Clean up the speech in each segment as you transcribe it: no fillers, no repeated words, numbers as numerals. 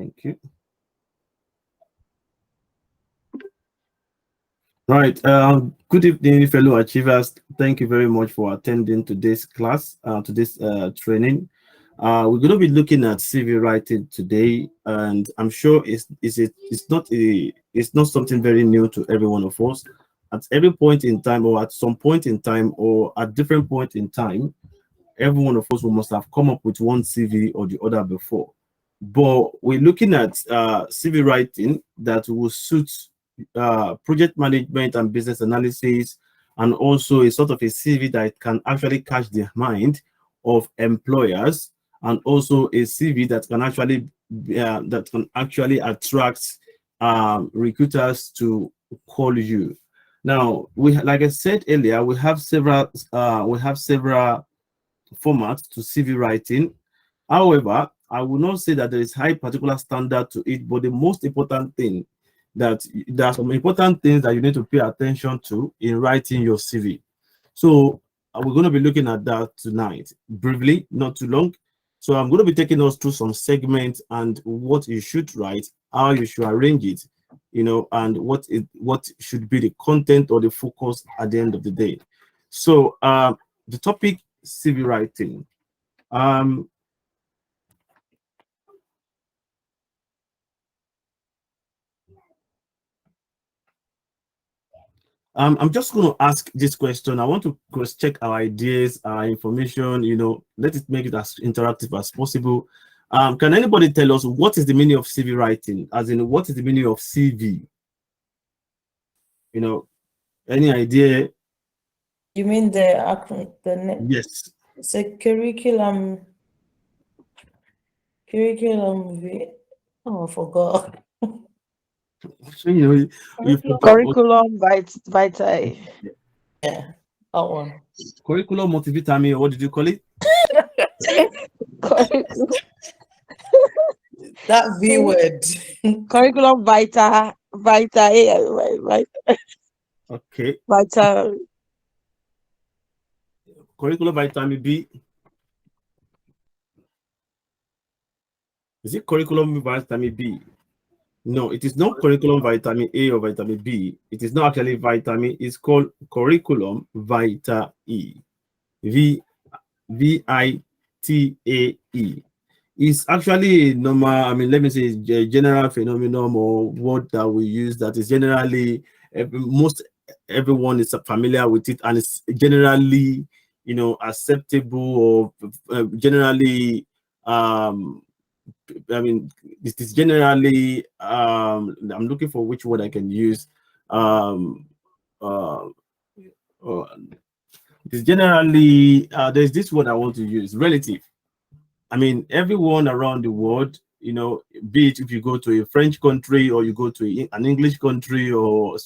Thank you. Right. Good evening, fellow achievers. Thank you very much for attending today's class, today's training. We're going to be looking at CV writing today, and I'm sure it's not something very new to every one of us. At every point in time, or at some point in time, or at different point in time, every one of us must have come up with one CV or the other before. But we're looking at CV writing that will suit project management and business analysis, and also a sort of a CV that can actually catch the mind of employers, and also a CV that can actually attract recruiters to call you. Now, like I said earlier, we have several formats to CV writing. However, I will not say that there is high particular standard to it, but the most important thing that there are some important things that you need to pay attention to in writing your CV. So we're going to be looking at that tonight, briefly, not too long. So I'm going to be taking us through some segments and what you should write, how you should arrange it, and what should be the content or the focus at the end of the day. So the topic, CV writing. I'm just going to ask this question. I want to cross-check our ideas, our information, let it make it as interactive as possible. Can anybody tell us what is the meaning of CV writing? As in, what is the meaning of CV? Any idea? You mean the acronym? Yes. It's a curriculum. Oh, I forgot. So, curriculum vitae. Yeah, that one. Curriculum multivitamin, what did you call it? That V word. Curriculum vitae. Okay. Vitae. Curriculum vitamin B. Is it curriculum vitamin B? No, it is not curriculum vitamin A or vitamin B. It is not actually vitamin. It's called curriculum vitae. VITAE. It's actually normal. Let me say, a general phenomenon or word that we use that is generally everyone is familiar with it, and it's generally acceptable, or generally it is generally I'm looking for which word I can use. It is generally there's this word I want to use, relative. Everyone around the world, be it if you go to a French country or you go to an English country or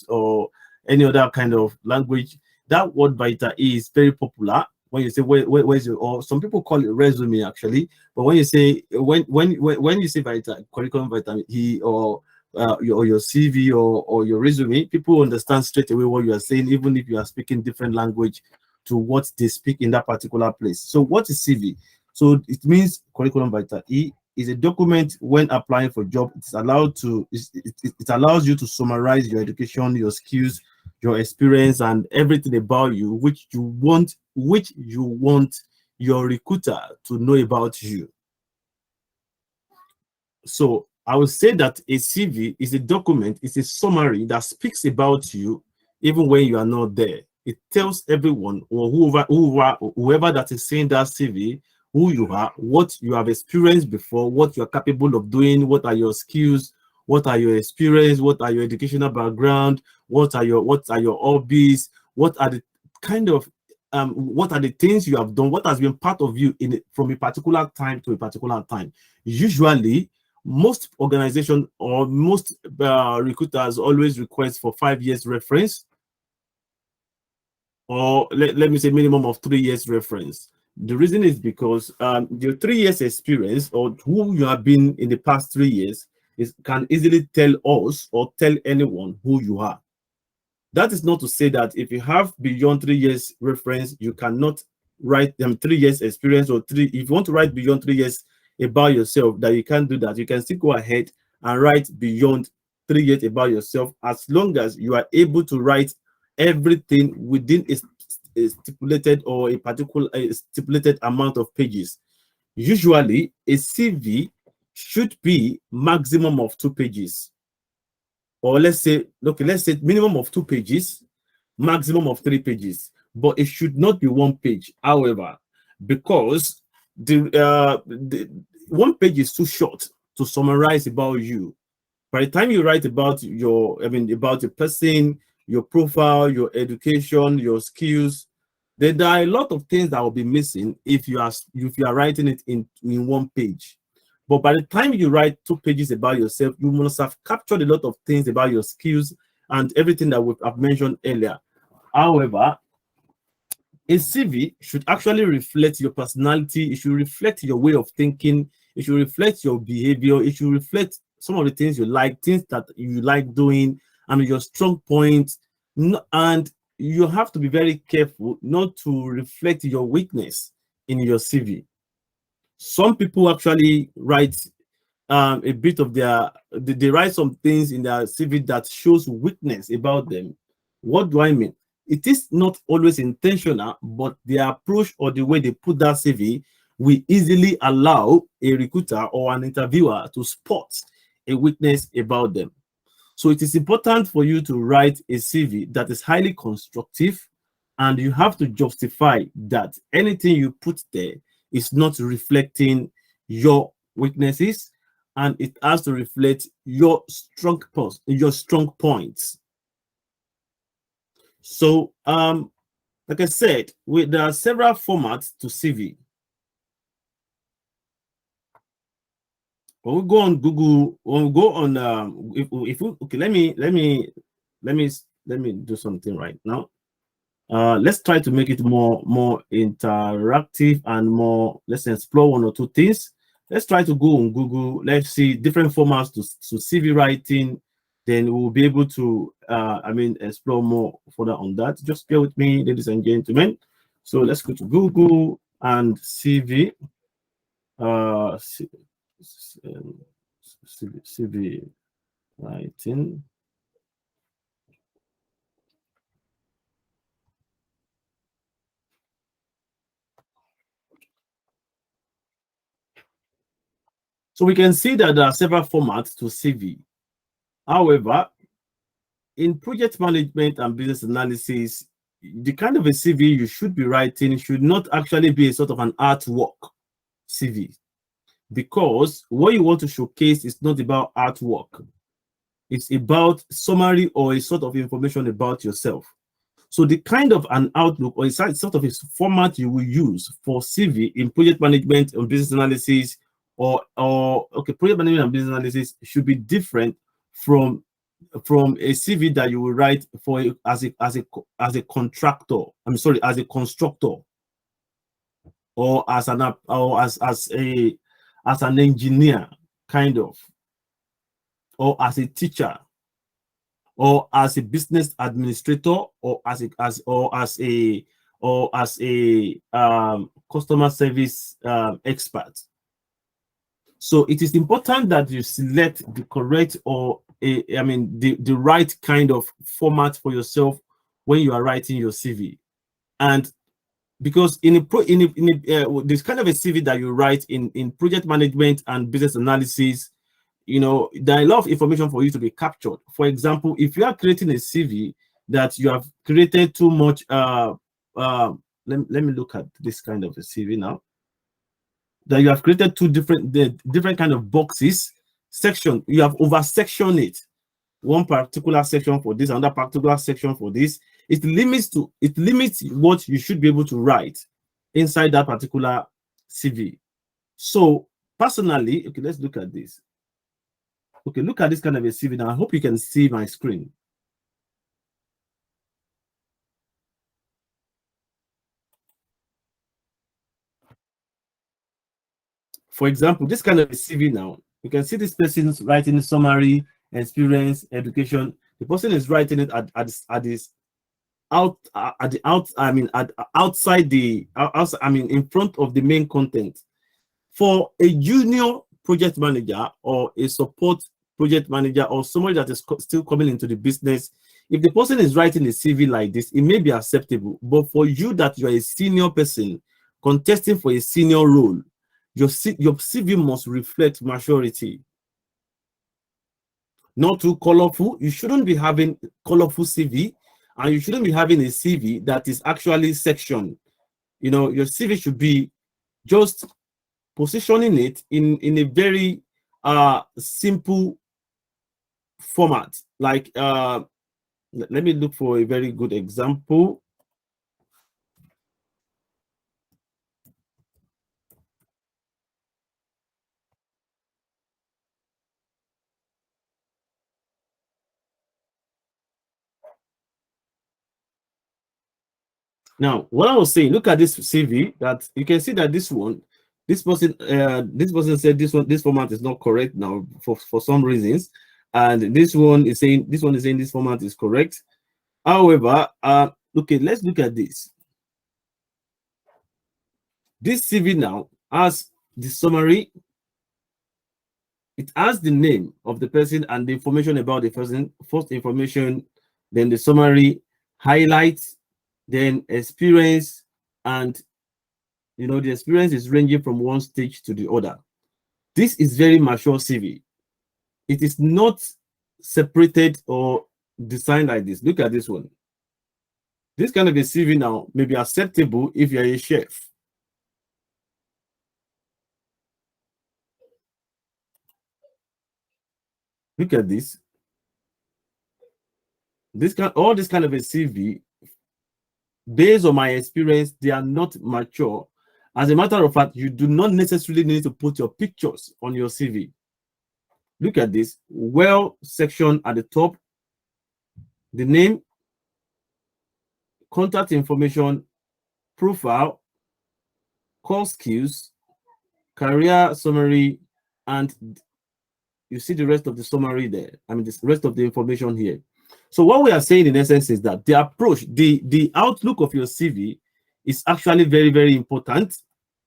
any other kind of language, that word vitae is very popular. When you say where's your, or some people call it resume actually, but when you say when you say curriculum vitae or your CV or your resume, people understand straight away what you are saying, even if you are speaking different language to what they speak in that particular place. So what is CV? So it means curriculum vitae is a document when applying for job. It allows you to summarize your education, your skills, your experience, and everything about you, which you want your recruiter to know about you. So I would say that a CV is a document, it's a summary that speaks about you even when you are not there. It tells everyone or whoever that is seeing that CV who you are, what you have experienced before, what you are capable of doing, what are your skills, what are your experience, what are your educational background, what are your hobbies, what are the kind of what are the things you have done, what has been part of you from a particular time to a particular time. Usually, most organizations or most recruiters always request for 5 years reference, or let me say minimum of 3 years reference. The reason is because your 3 years experience or who you have been in the past 3 years can easily tell us or tell anyone who you are. That is not to say that if you have beyond 3 years reference, you cannot write them 3 years experience, or if you want to write beyond 3 years about yourself that you can't do that, you can still go ahead and write beyond 3 years about yourself, as long as you are able to write everything within a stipulated or a stipulated amount of pages. Usually, a CV should be maximum of 2 pages, or let's say minimum of 2 pages, maximum of 3 pages, but it should not be 1 page. However, because the 1 page is too short to summarize about you. By the time you write about about a person, your profile, your education, your skills, there are a lot of things that will be missing if you are writing it in 1 page. But by the time you write 2 pages about yourself, you must have captured a lot of things about your skills and everything that I've mentioned earlier. However, a CV should actually reflect your personality. It should reflect your way of thinking. It should reflect your behavior. It should reflect some of the things you like, things that you like doing, and your strong points. And you have to be very careful not to reflect your weakness in your CV. Some people actually write a bit of they write some things in their CV that shows weakness about them. What do I mean? It is not always intentional, but their approach or the way they put that CV will easily allow a recruiter or an interviewer to spot a weakness about them. So it is important for you to write a CV that is highly constructive, and you have to justify that anything you put there is not reflecting your weaknesses, and it has to reflect your strong points. So, like I said, there are several formats to CV. When we go on Google, when we go on, okay, let me do something right now. Let's try to make it more interactive and more. Let's explore 1 or 2 things. Let's try to go on Google. Let's see different formats to CV writing. Then we'll be able to, explore more further on that. Just bear with me, ladies and gentlemen. So let's go to Google and CV. CV writing. So we can see that there are several formats to CV. However, in project management and business analysis, the kind of a CV you should be writing should not actually be a sort of an artwork CV, because what you want to showcase is not about artwork. It's about summary or a sort of information about yourself. So the kind of an outlook or a sort of a format you will use for CV in project management and business analysis, project management and business analysis should be different from a CV that you will write for as a contractor. As a constructor, or as an engineer, kind of, or as a teacher, or as a business administrator, or as a customer service expert. So it is important that you select the correct the right kind of format for yourself when you are writing your CV. And because this kind of a CV that you write in project management and business analysis, there are a lot of information for you to be captured. For example, if you are creating a CV that you have created too much, let me look at this kind of a CV now. That you have created 2 different kind of boxes, section. You have over-sectioned it. One particular section for this, another particular section for this. It limits what you should be able to write inside that particular CV. So personally, okay, let's look at this. Okay, look at this kind of a CV now. I hope you can see my screen. For example, this kind of a CV now, you can see this person's writing summary, experience, education. The person is writing it outside in front of the main content. For a junior project manager or a support project manager or somebody that is still coming into the business, if the person is writing a CV like this, it may be acceptable. But for you that you are a senior person contesting for a senior role, your CV must reflect maturity. Not too colorful. You shouldn't be having colorful CV, and you shouldn't be having a CV that is actually sectioned. You know, your CV should be just positioning it in a very simple format. Like let me look for a very good example. Now, what I was saying, look at this CV. That you can see that this person said this format is not correct now for some reasons, and this one is saying this format is correct. However, okay, let's look at this. This CV now has the summary. It has the name of the person and the information about the person. First information, then the summary, highlights, then experience, and you know the experience is ranging from one stage to the other. This is very mature CV. It is not separated or designed like this. Look at this one. This kind of a CV now may be acceptable if you're a chef. Look at this. All this kind of a CV, based on my experience, they are not mature. As a matter of fact, you do not necessarily need to put your pictures on your CV. Look at this. Well section at the top, the name, contact information, profile, core skills, career summary, and you see the rest of the summary there. I mean, the rest of the information here. So what we are saying in essence is that the approach, the outlook of your CV is actually very, very important.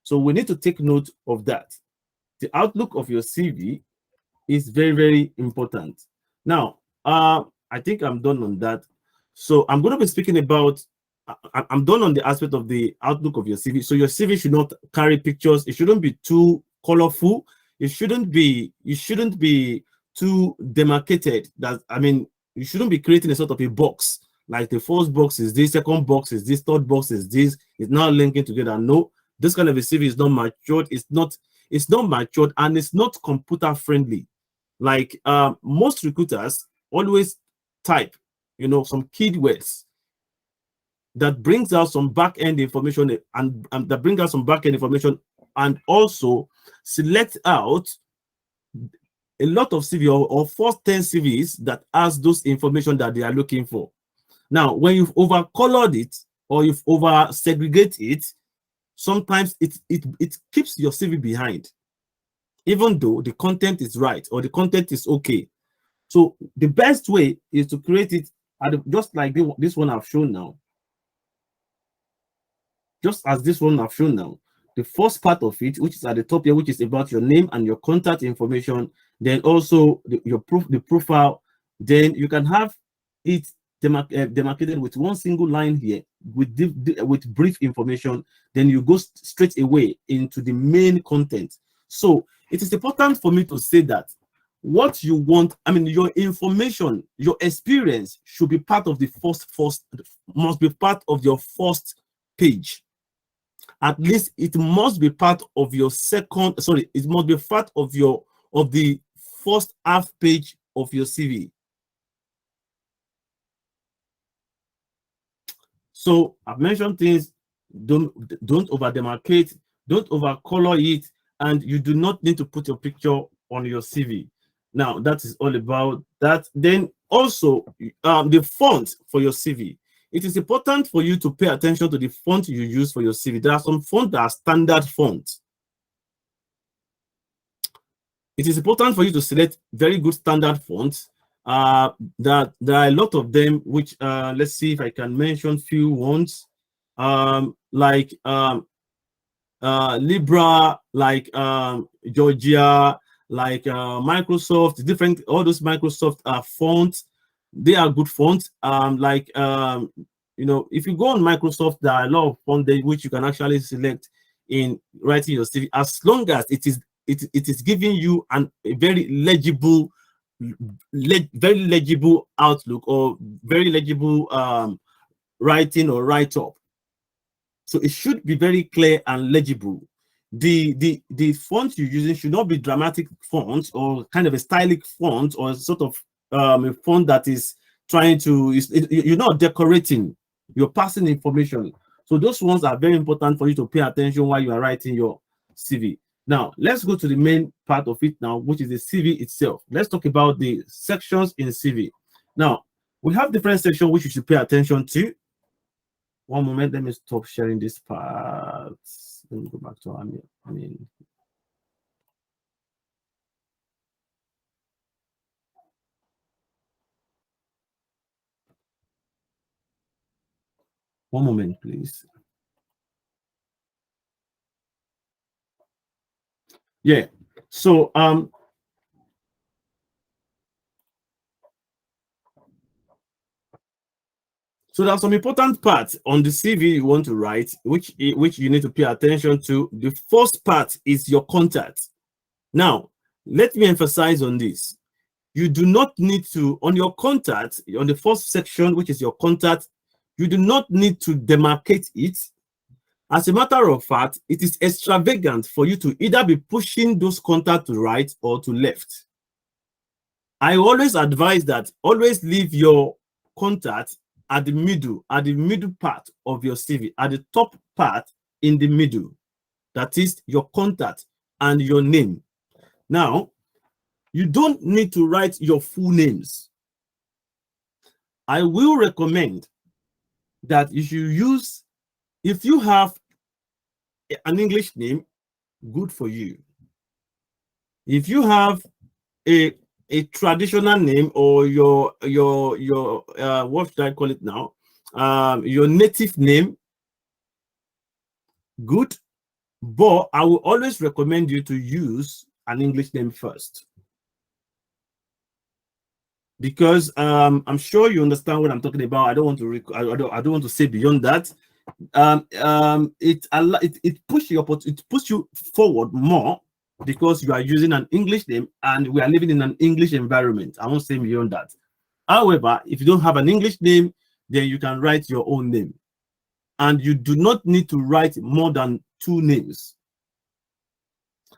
So we need to take note of that. The outlook of your CV is very, very important. Now, I think I'm done on that. So I'm going to be speaking about, I'm done on the aspect of the outlook of your CV. So your CV should not carry pictures. It shouldn't be too colorful. It shouldn't be too demarcated. That, I mean, you shouldn't be creating a sort of a box. Like the first box is this, second box is this, third box is this. It's not linking together. No, this kind of a CV is not matured. It's not matured, and it's not computer friendly. Like most recruiters always type, you know, some keywords that brings out some back-end information and that brings out some back-end information, and also select out a lot of CV or first 10 CVs that has those information that they are looking for. Now, when you've over-colored it or you've over-segregated it, sometimes it keeps your CV behind, even though the content is right or the content is okay. So the best way is to create it just like this one I've shown now. Just as this one I've shown now. The first part of it, which is at the top here, which is about your name and your contact information, then also the profile, then you can have it demarcated with one single line here with brief information. Then you go straight away into the main content. So it is important for me to say that what you want, I mean, your information, your experience should be part of the must be part of your first page. At least it must be part of your it must be part of the first half page of your CV. So I've mentioned things, don't over demarcate, don't over color it, and you do not need to put your picture on your CV. Now that is all about that. Then also the font for your CV. It is important for you to pay attention to the font you use for your CV. There are some fonts that are standard fonts. It is important for you to select very good standard fonts. That there are a lot of them, which let's see if I can mention few ones. Libra, like Georgia, like Microsoft, different, all those Microsoft fonts, they are good fonts. You know, if you go on Microsoft, there are a lot of fonts there which you can actually select in writing your CV, as long as it is giving you a very legible, very legible outlook, or very legible writing or write-up. So it should be very clear and legible. The font you're using should not be dramatic font or kind of a stylic font, or sort of a font that is trying to, you're not decorating, you're passing information. So those ones are very important for you to pay attention while you are writing your CV. Now, let's go to the main part of it now, which is the CV itself. Let's talk about the sections in CV. Now, we have different sections which you should pay attention to. One moment, let me stop sharing this part. Let me go back to one moment, please. Yeah. So so there are some important parts on the CV you want to write, which you need to pay attention to. The first part is your contact. Now, let me emphasize on this. You do not need to, on your contact, on the first section, which is your contact, you do not need to demarcate it. As a matter of fact, it is extravagant for you to either be pushing those contacts to right or to left. I always advise that always leave your contact at the middle part of your CV, at the top part in the middle. That is your contact and your name. Now, you don't need to write your full names. I will recommend that you should use, if you have an English name, good for you. If you have a traditional name, or your what should I call it now, your native name, good. But I will always recommend you to use an English name first, because I'm sure you understand what I'm talking about. I don't want to I don't want to say beyond that. It push you forward more, because you are using an English name and we are living in an English environment. I won't say beyond that. However, if you don't have an English name, then you can write your own name, and you do not need to write more than 2 names.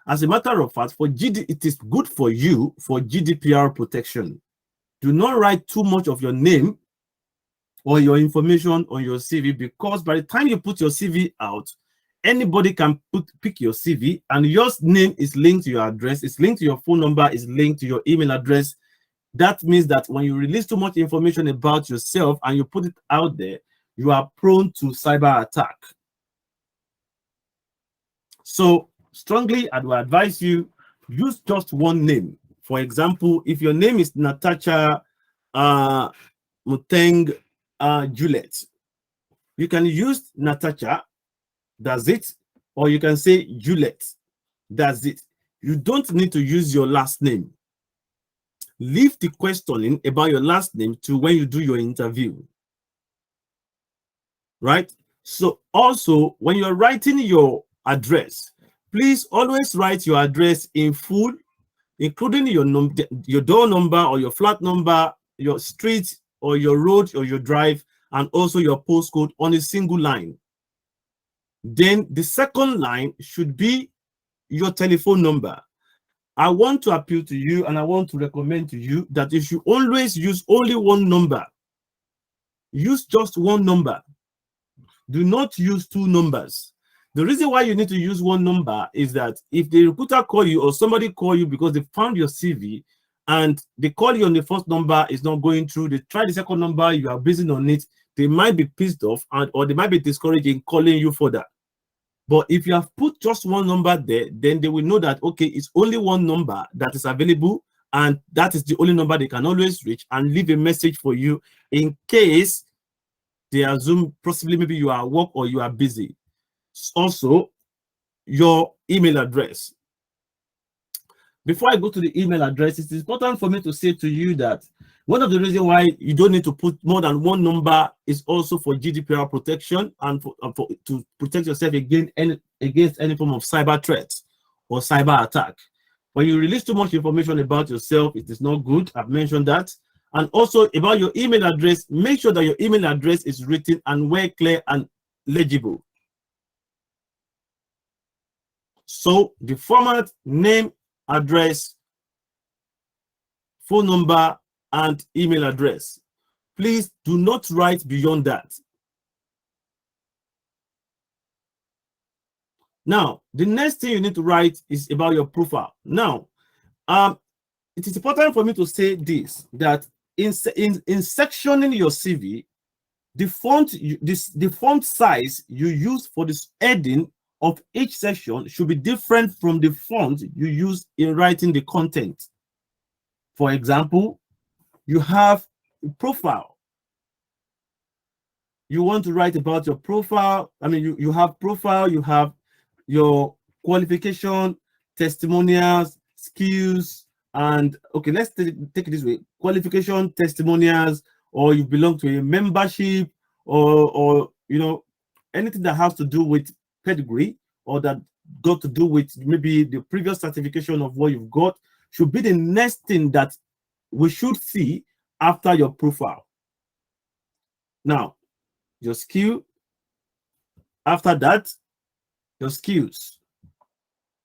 As a matter of fact, for it is good for you for GDPR protection. Do not write too much of your name or your information on your CV, because by the time you put your CV out, anybody can pick your CV, and your name is linked to your address, it's linked to your phone number, it's linked to your email address. That means that when you release too much information about yourself and you put it out there, you are prone to cyber attack. So strongly, I would advise you use just one name. For example, if your name is Natasha Muteng Juliet, you can use Natasha, that's it, or you can say Juliet, that's it. You don't need to use your last name. Leave the questioning about your last name to when you do your interview, right? So also, when you're writing your address, please always write your address in full, including your door number or your flat number, your street or your road or your drive, and also your postcode on a single line. Then the second line should be your telephone number. I want to appeal to you, and I want to recommend to you that you should always use only one number. Use just one number. Do not use 2 numbers. The reason why you need to use one number is that if the recruiter call you, or somebody call you because they found your CV and they call you on the first number, is not going through, they try the second number, you are busy on it, they might be pissed off, or they might be discouraged in calling you further. But if you have put just one number there, then they will know that, okay, it's only one number that is available, and that is the only number they can always reach, and leave a message for you in case they assume possibly maybe you are at work or you are busy. Also, your email address. Before I go to the email address, it's important for me to say to you that one of the reasons why you don't need to put more than one number is also for GDPR protection and to protect yourself against any form of cyber threats or cyber attack. When you release too much information about yourself, it is not good. I've mentioned that. And also about your email address, make sure that your email address is written and well clear and legible. So the format, name, address, phone number, and email address. Please do not write beyond that. Now, the next thing you need to write is about your profile. Now, it is important for me to say this, that in sectioning your CV, the font size you use for this heading of each section should be different from the font you use in writing the content. For example, you have a profile. You want to write about your profile. I mean, you have profile, you have your qualification, testimonials, skills, and okay, let's take it this way: qualification, testimonials, or you belong to a membership, or you know, anything that has to do with pedigree or that got to do with maybe the previous certification of what you've got should be the next thing that we should see after your profile. Now, your skill, after that, your skills,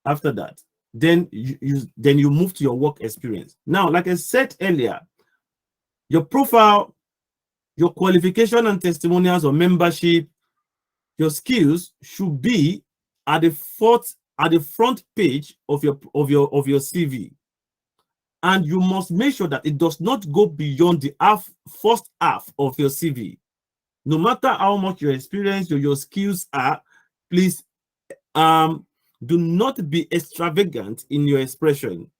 after that, then you move to your work experience. Now, like I said earlier, your profile, your qualification and testimonials or membership, your skills should be at the front page of your CV, and you must make sure that it does not go beyond the first half of your CV. No matter how much your experience or your skills are, please do not be extravagant in your expression.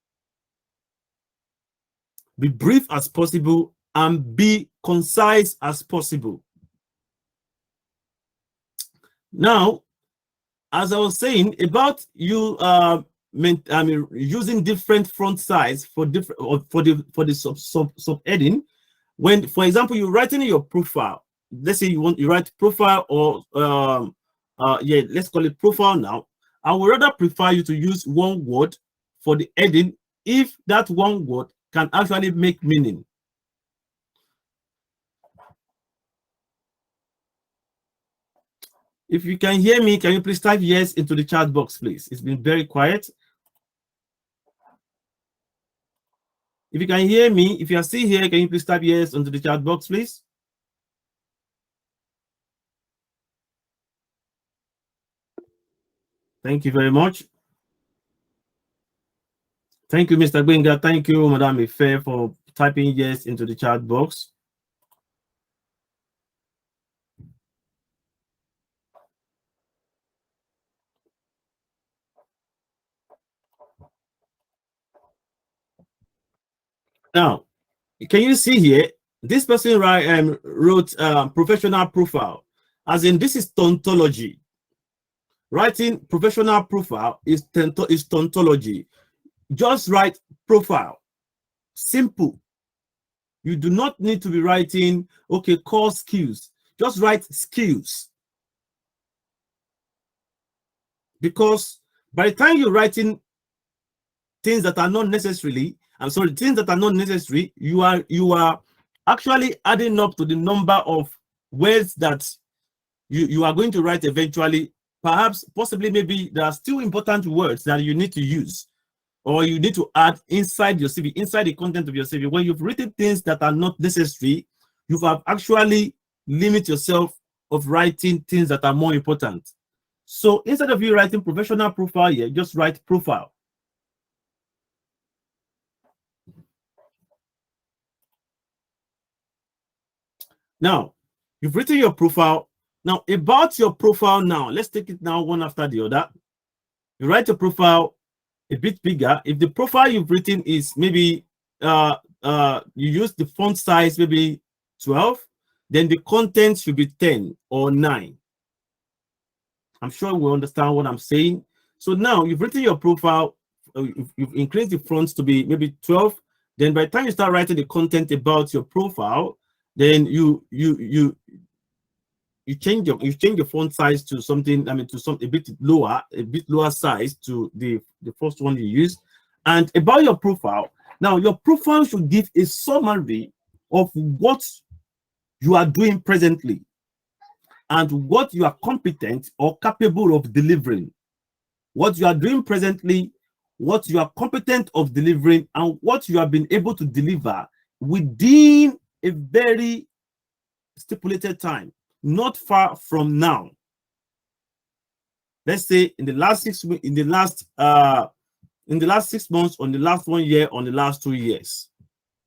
Be brief as possible and be concise as possible. Now, as I was saying about you using different font size for the subheading, when, for example, you're writing in your profile, let's say you write profile, or yeah, let's call it profile now. I would rather prefer you to use one word for the heading if that one word can actually make meaning. If you can hear me, can you please type yes into the chat box, please? It's been very quiet. If you can hear me, if you are still here, can you please type yes into the chat box, please? Thank you very much. Thank you, Mr. Gbenga. Thank you, Madam Ife, for typing yes into the chat box. Now, can you see here? This person wrote professional profile, as in this is tautology. Writing professional profile is tautology. Just write profile. Simple. You do not need to be writing, okay, core skills. Just write skills. Because by the time you're writing things that are not necessarily, things that are not necessary, you are actually adding up to the number of words that you are going to write eventually. Perhaps, possibly, maybe there are still important words that you need to use, or you need to add inside your CV, inside the content of your CV. When you've written things that are not necessary, you have actually limited yourself of writing things that are more important. So instead of you writing professional profile here, just write profile. Now, you've written your profile. Now, about your profile now, let's take it now one after the other. You write your profile a bit bigger. If the profile you've written is maybe you use the font size maybe 12, then the content should be 10 or 9. I'm sure we understand what I'm saying. So now you've written your profile, you've increased the fonts to be maybe 12. Then by the time you start writing the content about your profile, then you change your font size to something, I mean, to some a bit lower size to the first one you use. And about your profile, now your profile should give a summary of what you are doing presently and what you are competent or capable of delivering. What you are doing presently, what you are competent of delivering, and what you have been able to deliver within a very stipulated time, not far from now. Let's say in the last 6 months, in the last 6 months, on the last 1 year, on the last 2 years.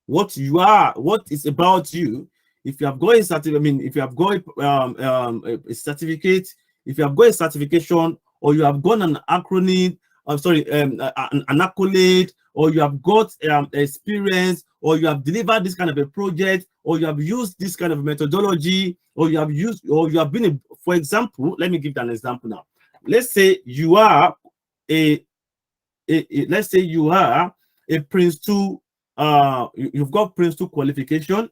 What you are, what is about you. If you have got a certificate, I mean, if you have got a certificate, if you have got a certification, or you have got an acronym, an accolade, or you have got experience, or you have delivered this kind of a project, or you have used this kind of methodology, or you have been for example, let me give you an example now. Let's say you are let's say you are a Prince 2, you've got Prince 2 qualification,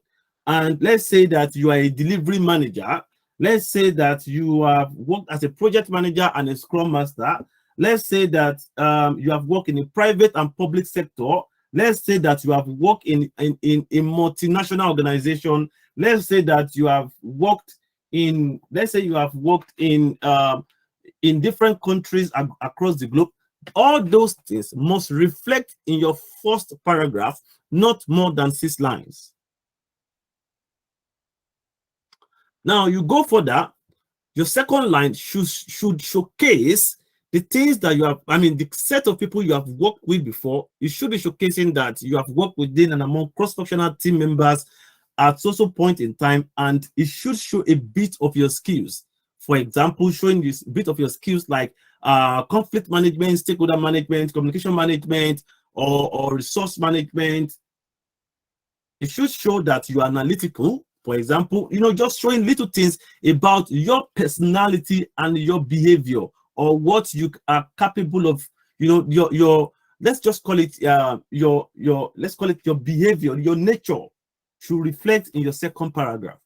and let's say that you are a delivery manager. Let's say that you have worked as a project manager and a scrum master. Let's say that you have worked in the private and public sector. Let's say that you have worked in a multinational organization. Let's say that you have worked in, in different countries across the globe. All those things must reflect in your first paragraph, not more than 6 lines. Now you go further, your second line should showcase the things that you have, I mean, the set of people you have worked with before. You should be showcasing that you have worked within and among cross-functional team members at social point in time, and it should show a bit of your skills. For example, showing this bit of your skills like conflict management, stakeholder management, communication management, or resource management. It should show that you are analytical. For example, just showing little things about your personality and your behavior, or what you are capable of, your let's just call it let's call it your behavior, your nature should reflect in your second paragraph.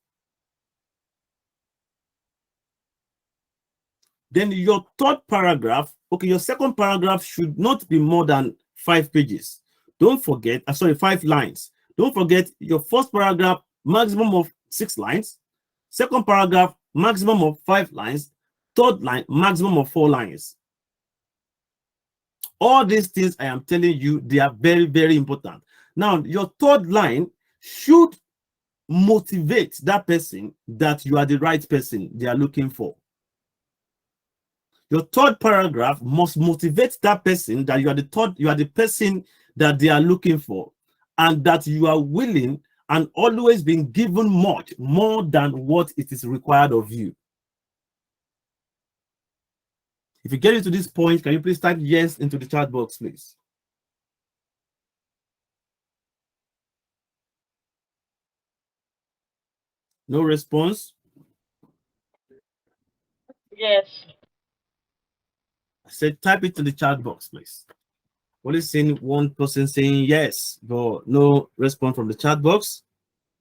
Then your third paragraph, okay, your second paragraph should not be more than 5 pages. Don't forget, 5 lines. Don't forget your first paragraph, maximum of 6 lines. Second paragraph, maximum of 5 lines. Third line, maximum of 4 lines. All these things I am telling you, they are very, very important. Now, your third line should motivate that person that you are the right person they are looking for. Your third paragraph must motivate that person that you are the person that they are looking for, and that you are willing and always being given much more than what it is required of you. If you get into this point, can you please type yes into the chat box, please? No response? Yes. I said type it to the chat box, please. Only seeing one person saying yes, but no response from the chat box.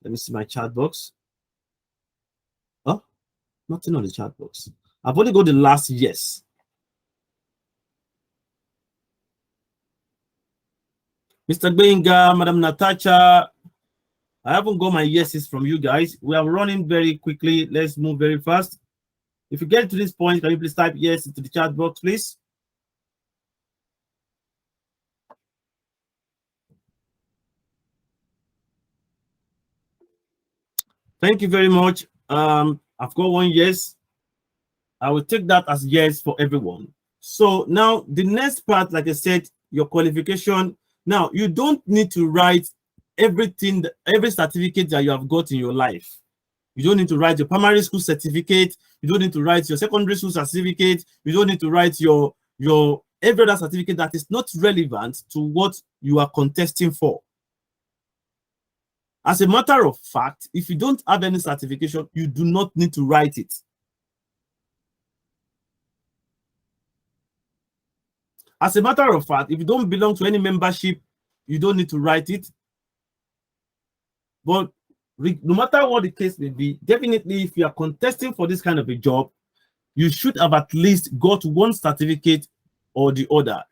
Let me see my chat box. Oh, nothing on the chat box. I've only got the last yes. Mr. Benga, Madam Natasha, I haven't got my yeses from you guys. We are running very quickly. Let's move very fast. If you get to this point, can you please type yes into the chat box, please? Thank you very much. I've got one yes. I will take that as yes for everyone. So now the next part, like I said, your qualification. Now you don't need to write everything, every certificate that you have got in your life. You don't need to write your primary school certificate. You don't need to write your secondary school certificate. You don't need to write your every other certificate that is not relevant to what you are contesting for. As a matter of fact, if you don't have any certification, you do not need to write it. As a matter of fact, if you don't belong to any membership, you don't need to write it. But no matter what the case may be, definitely if you are contesting for this kind of a job, you should have at least got one certificate or the other.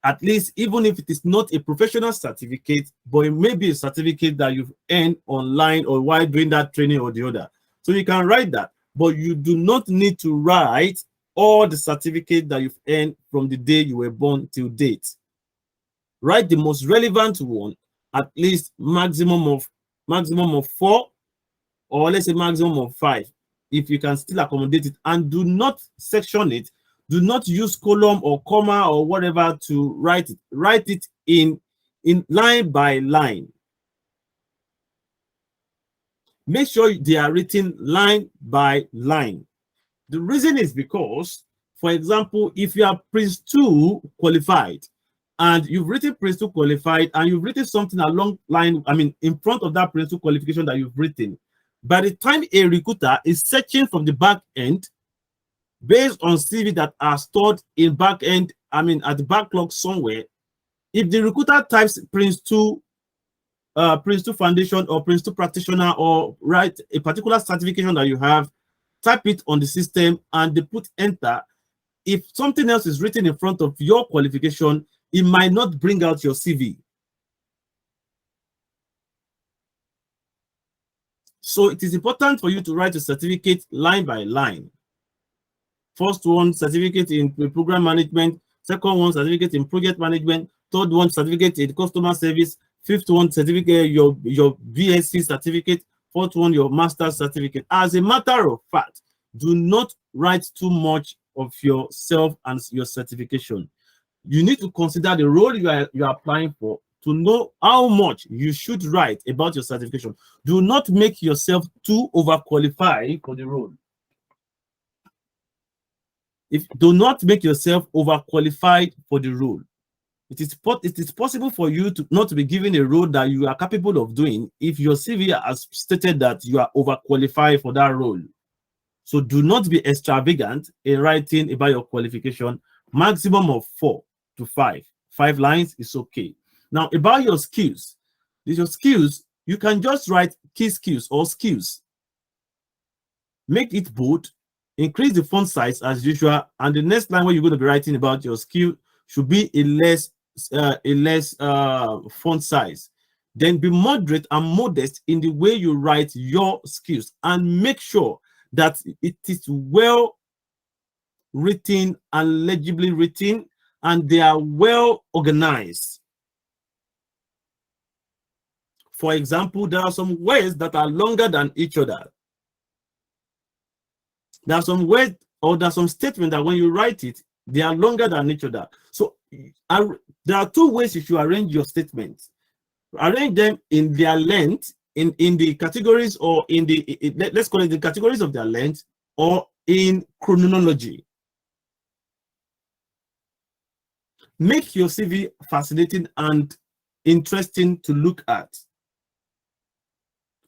At least, even if it is not a professional certificate, but it may be a certificate that you've earned online or while doing that training or the other. So you can write that, but you do not need to write all the certificate that you've earned from the day you were born till date. Write the most relevant one, at least maximum of 4, or let's say maximum of 5, if you can still accommodate it, and do not section it. Do not use column or comma or whatever to write it. Write it in line by line. Make sure they are written line by line. The reason is because, for example, if you are Prince 2 qualified and you've written Prince 2 qualified and you've written something along line, I mean, in front of that Prince 2 qualification that you've written, by the time a recruiter is searching from the back end, based on CV that are stored in back end, I mean, at the backlog somewhere, if the recruiter types Prince 2 Foundation or Prince 2 Practitioner, or write a particular certification that you have, type it on the system and they put enter. If something else is written in front of your qualification, it might not bring out your CV. So it is important for you to write a certificate line by line. First one, certificate in program management. Second one, certificate in project management. Third one, certificate in customer service. Fifth one, certificate, your BSc certificate. Fourth one, your master's certificate. As a matter of fact, do not write too much of yourself and your certification. You need to consider the role you are applying for to know how much you should write about your certification. Do not make yourself too overqualified for the role. Do not make yourself overqualified for the role. It is possible for you to not to be given a role that you are capable of doing if your CV has stated that you are overqualified for that role. So do not be extravagant in writing about your qualification. Maximum of 4 to 5. 5 lines is okay. Now, about your skills. Your skills, you can just write key skills or skills. Make it bold. Increase the font size as usual, and the next line where you're going to be writing about your skill should be a less font size. Then be moderate and modest in the way you write your skills, and make sure that it is well written and legibly written, and they are well organized. For example, there are some words that are longer than each other. There are some words or there are some statements that when you write it, they are longer than each other. So there are 2 ways you should arrange your statements. Arrange them in their length, in the categories, or in the, let's call it the categories of their length, or in chronology. Make your CV fascinating and interesting to look at.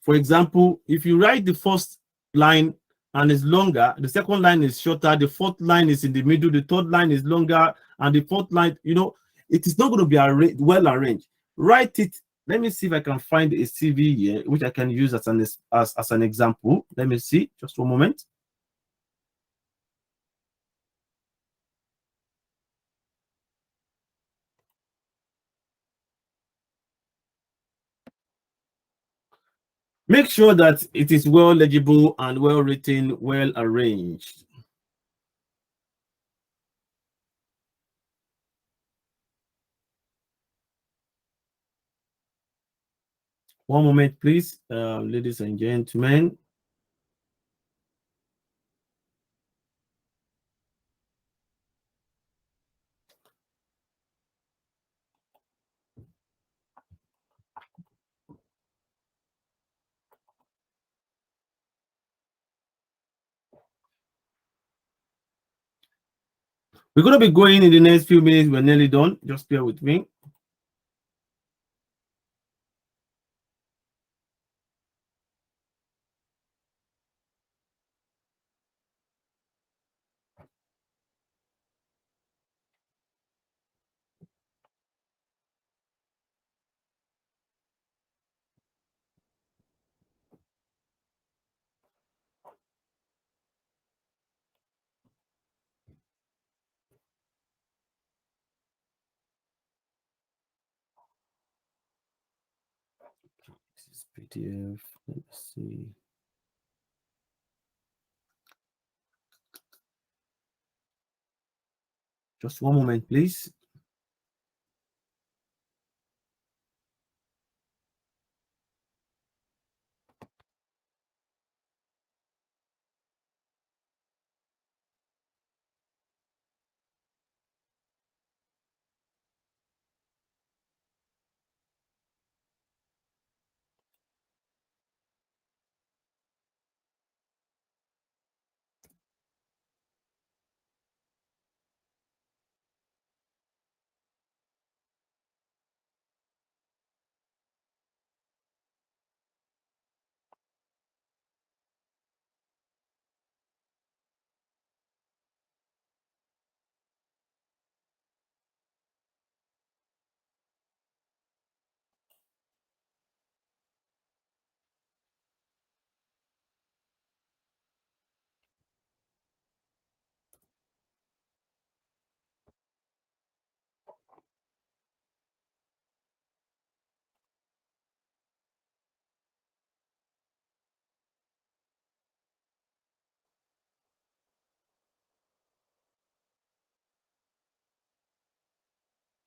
For example, if you write the first line and it's longer, the second line is shorter, the fourth line is in the middle, the third line is longer, and the fourth line, it is not going to be well arranged. Write it. Let me see if I can find a CV here, which I can use as an example. Let me see, just one moment. Make sure that it is well legible and well written, well arranged. One moment, please, ladies and gentlemen. We're going to be going in the next few minutes. We're nearly done. Just bear with me. This is PDF. Let's see. Just one moment, please.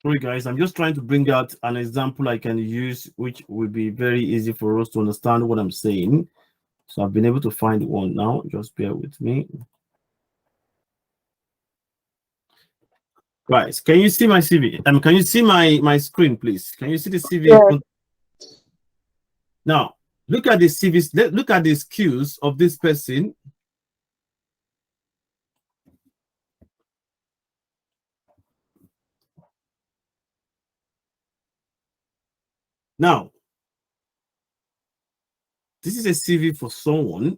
Sorry, guys, I'm just trying to bring out an example I can use, which will be very easy for us to understand what I'm saying. So I've been able to find one now. Just bear with me. Right. Can you see my CV? Can you see my screen, please? Can you see the CV? Yes. Now, look at the CVs. Look at the skills of this person. Now, this is a CV for someone.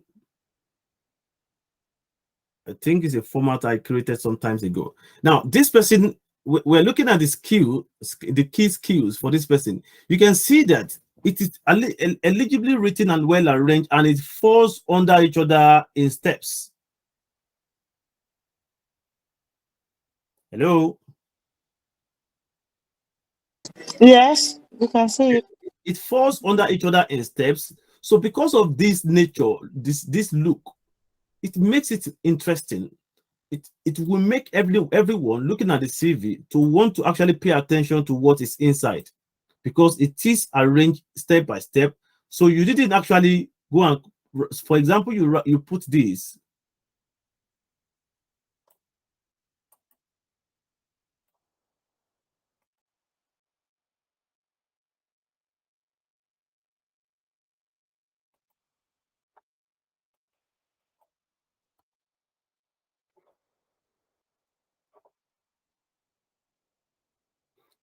I think it's a format I created some time ago. Now, this person, we're looking at the key skills for this person. You can see that it is eligibly written and well arranged, and it falls under each other in steps. Hello? Yes, you can see it. It falls under each other in steps. So because of this nature, this look, it makes it interesting. It will make everyone looking at the CV to want to actually pay attention to what is inside, because it is arranged step by step. So you didn't actually go and, for example, you put this.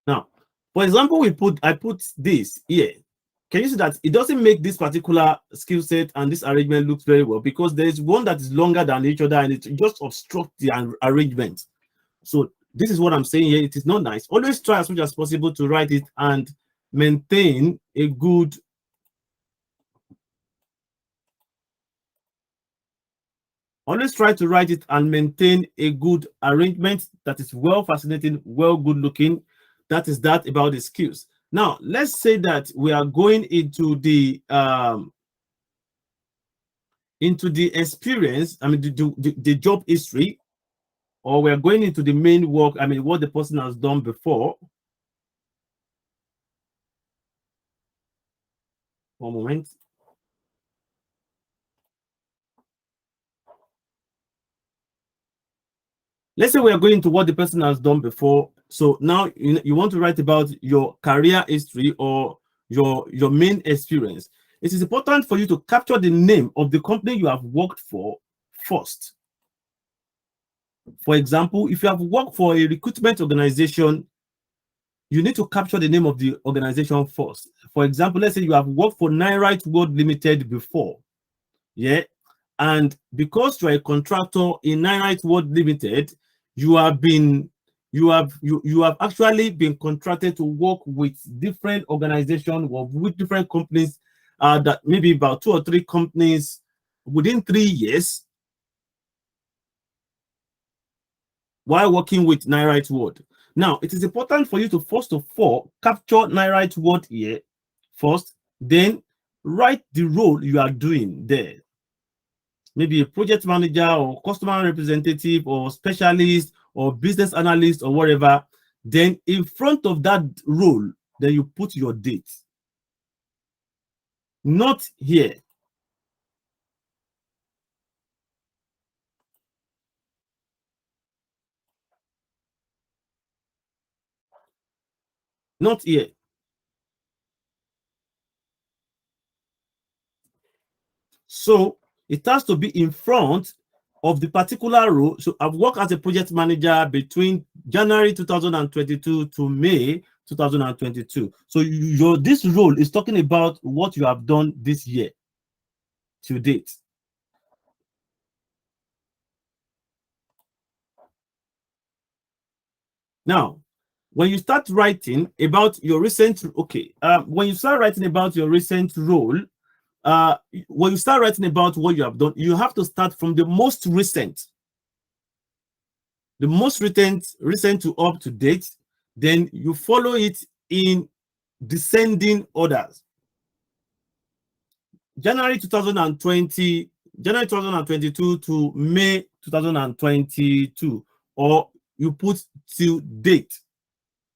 Now, for example, I put this here. Can you see that it doesn't make this particular skill set and this arrangement looks very well, because there is one that is longer than each other and it just obstructs the arrangement. So this is what I'm saying here. It is not nice. Always try as much as possible to write it and maintain a good always try to write it and maintain a good arrangement that is well fascinating, well good looking. That is that about the skills. Now let's say that we are going into the experience, I mean the job history, or we're going into the main work, I mean what the person has done before. One moment. Let's say we are going to what the person has done before. So now you want to write about your career history or your main experience. It is important for you to capture the name of the company you have worked for first. For example, if you have worked for a recruitment organization, you need to capture the name of the organization first. For example, let's say you have worked for Nairite World Limited before. Yeah. And because you're a contractor in Nairite World Limited, you have actually been contracted to work with different organizations or with different companies, that maybe about 2 or 3 companies within 3 years while working with Nairite World. Now, it is important for you to first of all capture Nairite World here first, then write the role you are doing there. Maybe a project manager or customer representative or specialist or business analyst or whatever. Then in front of that role, then you put your date. Not here. Not here. So it has to be in front of the particular role. So I've worked as a project manager between January 2022 to May 2022. So this role is talking about what you have done this year to date. Now, when you start writing about your recent, when you start writing about your recent role, when you start writing about what you have done, you have to start from the most recent. The most recent to up to date, then you follow it in descending orders. January 2022 to May 2022, or you put till date.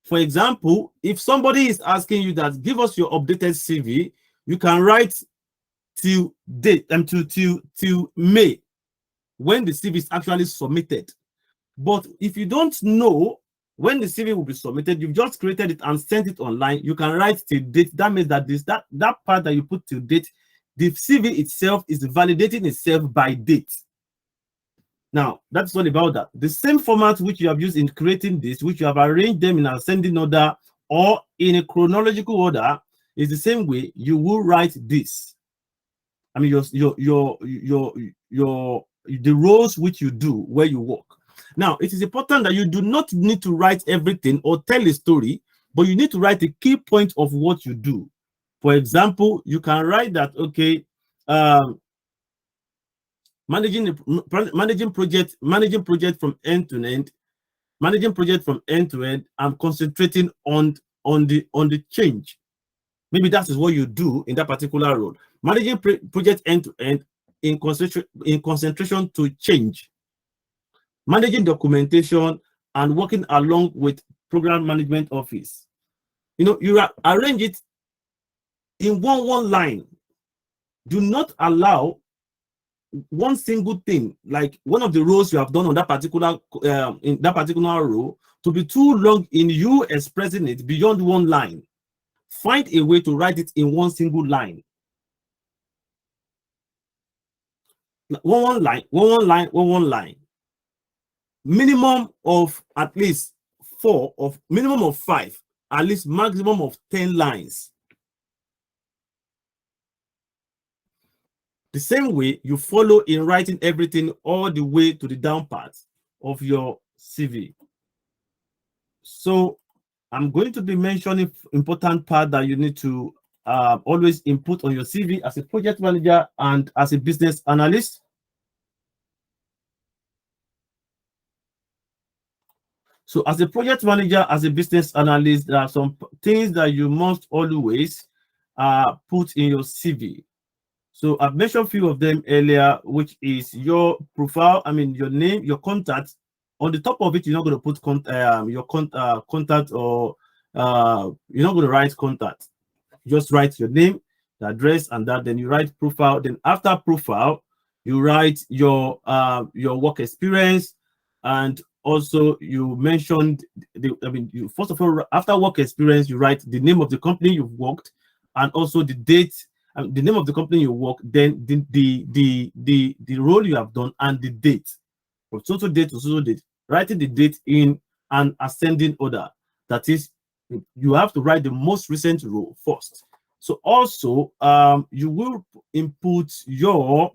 For example, if somebody is asking you that give us your updated CV, you can write till date and till May, when the CV is actually submitted. But if you don't know when the CV will be submitted, you've just created it and sent it online, you can write till date. That means that that part that you put till date, the CV itself is validating itself by date. Now, that's all about that. The same format which you have used in creating this, which you have arranged them in ascending order or in a chronological order, is the same way you will write this. I mean, the roles which you do where you work. Now, it is important that you do not need to write everything or tell a story, but you need to write a key point of what you do. For example, you can write that, okay, managing project from end to end, I'm concentrating on the change. Maybe that is what you do in that particular role. Managing project end to end in concentration to change. Managing documentation and working along with program management office. You know, you arrange it in one line. Do not allow one single thing, like one of the roles you have done on that particular in that particular role, to be too long in you expressing it beyond one line. Find a way to write it in one single line. One line. Minimum of at least 4, of minimum of 5, at least maximum of 10 lines. The same way you follow in writing everything all the way to the down part of your CV. So I'm going to be mentioning important part that you need to always input on your CV as a project manager and as a business analyst. So as a project manager, as a business analyst, there are some things that you must always put in your CV. So I've mentioned a few of them earlier, which is your profile, I mean, your name, your contact. On the top of it, you're not going to put your contact, or you're not going to write contact. Just write your name, the address, and that. Then you write profile. Then after profile, you write your work experience, and also you mentioned first of all, after work experience, you write the name of the company you've worked, and also the date, the name of the company you work, then the role you have done, and the date, from so date to so date. Writing the date in an ascending order. That is, you have to write the most recent role first. So also, you will input your,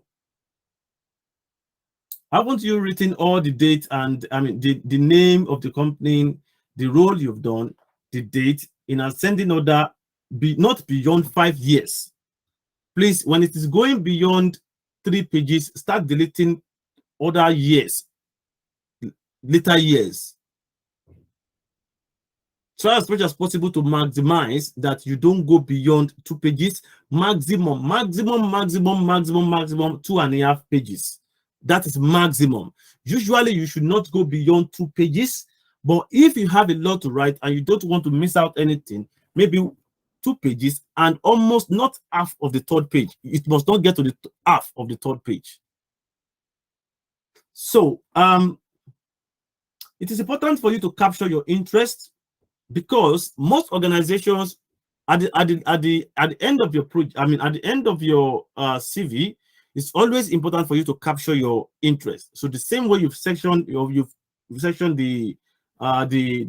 haven't you written all the date and the name of the company, the role you've done, the date in ascending order, not beyond 5 years. Please, when it is going beyond 3 pages, start deleting other years, later years. Try as much as possible to maximize that you don't go beyond 2 pages. Maximum 2.5 pages. That is maximum. Usually you should not go beyond 2 pages, but if you have a lot to write and you don't want to miss out anything, maybe 2 pages and almost not half of the 3rd page. It must not get to the half of the 3rd page. So it is important for you to capture your interest, because most organizations at the end of your project, at the end of your CV, it's always important for you to capture your interest. So the same way you've sectioned the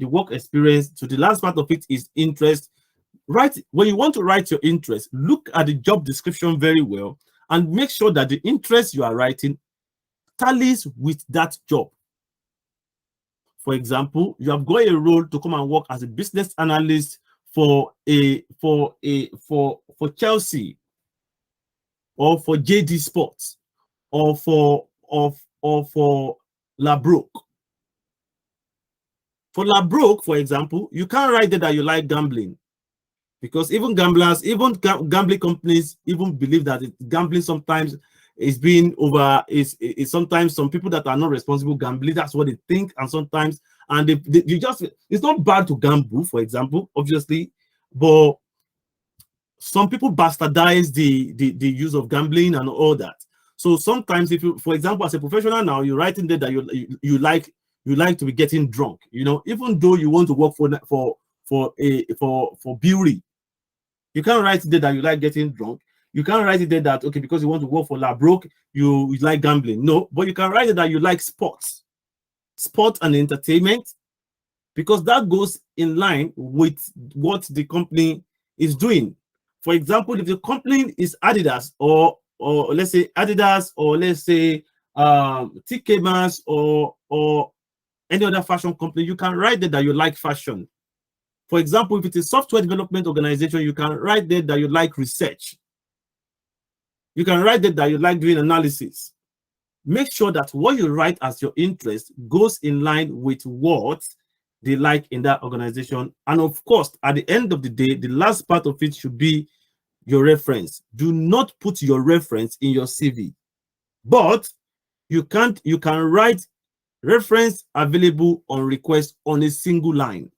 work experience, so the last part of it is interest. Right, when you want to write your interest, look at the job description very well and make sure that the interest you are writing tallies with that job. For example, you have got a role to come and work as a business analyst for Chelsea, or for JD Sports, or for Labrook. For Labrook, for example, you can't write there that you like gambling, because even gamblers, even gambling companies, even believe that gambling sometimes is being over. Is sometimes some people that are not responsible gambling. That's what they think, and sometimes, and they just, it's not bad to gamble, for example, obviously, but some people bastardize the use of gambling and all that. So sometimes, if you, for example, as a professional now, you're writing there that you like to be getting drunk, even though you want to work for brewery, you can't write there that you like getting drunk. You can't write it there that, okay, because you want to work for Labrook, you like gambling. No, but you can write it that you like sport and entertainment, because that goes in line with what the company is doing. For example, if the company is Adidas, or let's say Adidas, or let's say TK Maxx, or any other fashion company, you can write there that you like fashion. For example, if it's a software development organization, you can write there that you like research. You can write there that you like doing analysis. Make sure that what you write as your interest goes in line with what they like in that organization. And of course, at the end of the day, the last part of it should be your reference. Do not put your reference in your CV, but you can write reference available on request on a single line.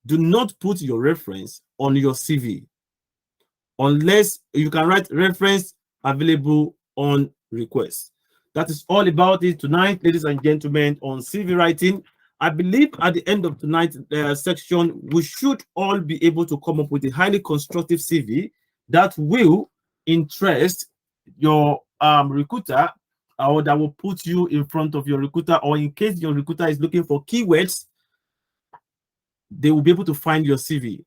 Do not put your reference on your CV, unless you can write reference available on request. That is all about it tonight, ladies and gentlemen, on CV writing. I believe at the end of tonight's section, we should all be able to come up with a highly constructive CV that will interest your recruiter, or that will put you in front of your recruiter, or in case your recruiter is looking for keywords, they will be able to find your CV.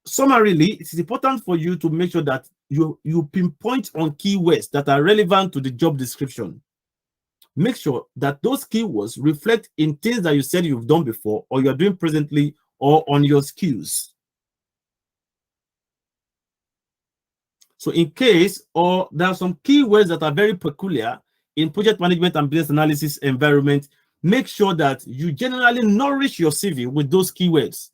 Summarily, it is important for you to make sure that you pinpoint on keywords that are relevant to the job description. Make sure that those keywords reflect in things that you said you've done before, or you're doing presently, or on your skills. So in case, or there are some keywords that are very peculiar in project management and business analysis environment, make sure that you generally nourish your CV with those keywords.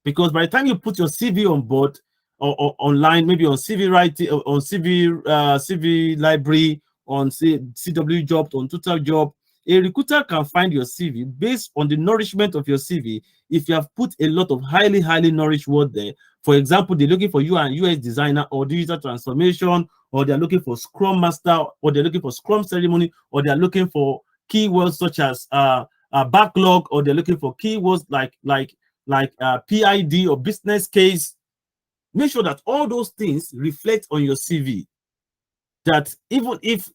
Because by the time you put your CV on board, or online, maybe on CV writing, on CV library, on CW Jobs, on Total Job, a recruiter can find your CV based on the nourishment of your CV. If you have put a lot of highly nourished word there, for example, they're looking for UI and UX designer, or digital transformation, or they're looking for Scrum Master, or they're looking for Scrum ceremony, or they're looking for keywords such as backlog, or they're looking for keywords like PID or business case. Make sure that all those things reflect on your CV. That even if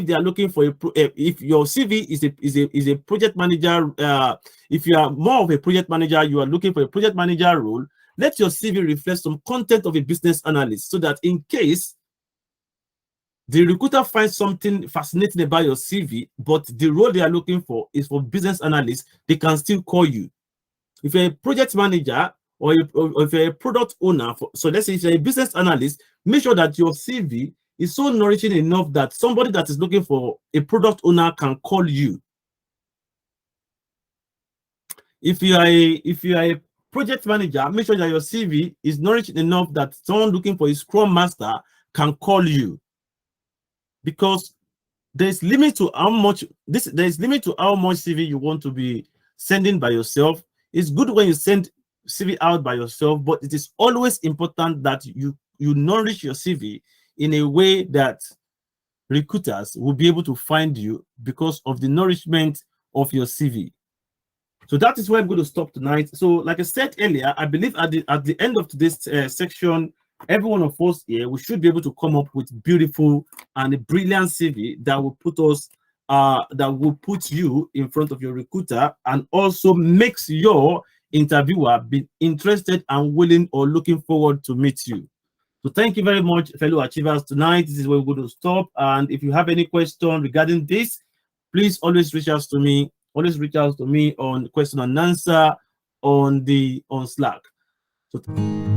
they are looking for if your CV is a project manager, if you are more of a project manager, you are looking for a project manager role, let your CV reflect some content of a business analyst, so that in case the recruiter finds something fascinating about your CV, but the role they are looking for is for business analyst, they can still call you. If you're a project manager, or if you're a product owner, so let's say if you're a business analyst, make sure that your CV is so nourishing enough that somebody that is looking for a product owner can call you. if you are a project manager, make sure that your CV is nourished enough that someone looking for a Scrum Master can call you, because there's limit to how much CV you want to be sending by yourself. It's good when you send CV out by yourself, but it is always important that you nourish your CV in a way that recruiters will be able to find you because of the nourishment of your CV. So that is where I'm going to stop tonight. So like I said earlier, I believe at the end of today's section, every one of us here, we should be able to come up with beautiful and a brilliant CV that will put us that will put you in front of your recruiter and also makes your interviewer be interested and willing or looking forward to meet you. So thank you very much, fellow achievers. Tonight, this is where we're going to stop. And if you have any question regarding this, please always reach out to me. Always reach out to me on question and answer on Slack. So